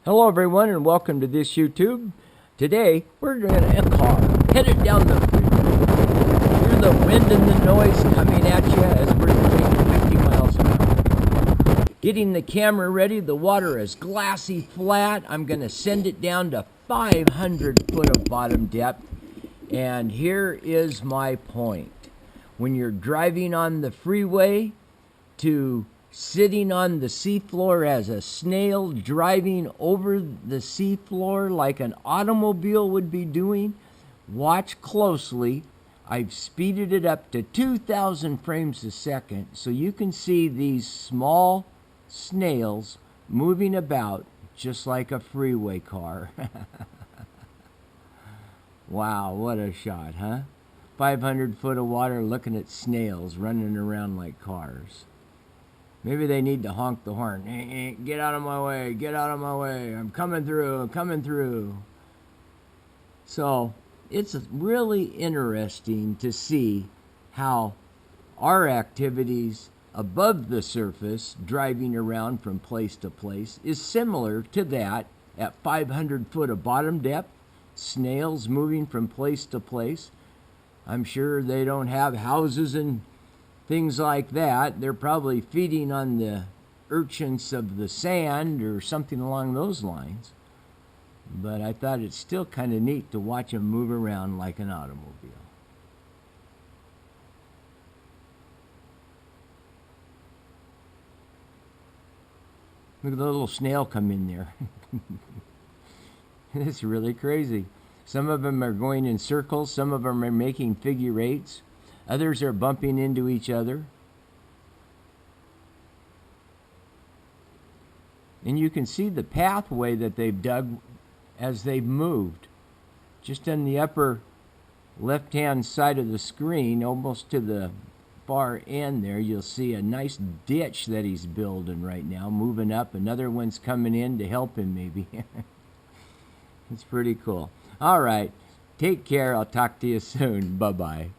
Hello everyone and welcome to this YouTube. Today we're in a car headed down the freeway. Hear the wind and the noise coming at you as we're going 50 miles an hour. Getting the camera ready, the water is glassy flat. I'm going to send it down to 500 foot of bottom depth. And here is my point. When you're driving on the freeway to sitting on the seafloor as a snail driving over the seafloor like an automobile would be doing, watch closely. I've speeded it up to 2,000 frames a second so you can see these small snails moving about just like a freeway car. Wow, what a shot, huh? 500 foot of water looking at snails running around like cars. Maybe they need to honk the horn. Get out of my way, get out of my way. I'm coming through, I'm coming through. So it's really interesting to see how our activities above the surface, driving around from place to place, is similar to that at 500 foot of bottom depth. Snails moving from place to place. I'm sure they don't have houses and things like that. They're probably feeding on the urchins of the sand or something along those lines. But I thought it's still kind of neat to watch them move around like an automobile. Look at the little snail come in there. It's really crazy. Some of them are going in circles. Some of them are making figure eights. Others are bumping into each other. And you can see the pathway that they've dug as they've moved. Just on the upper left-hand side of the screen, almost to the far end there, you'll see a nice ditch that he's building right now, moving up. Another one's coming in to help him maybe. It's pretty cool. All right. Take care. I'll talk to you soon. Bye-bye.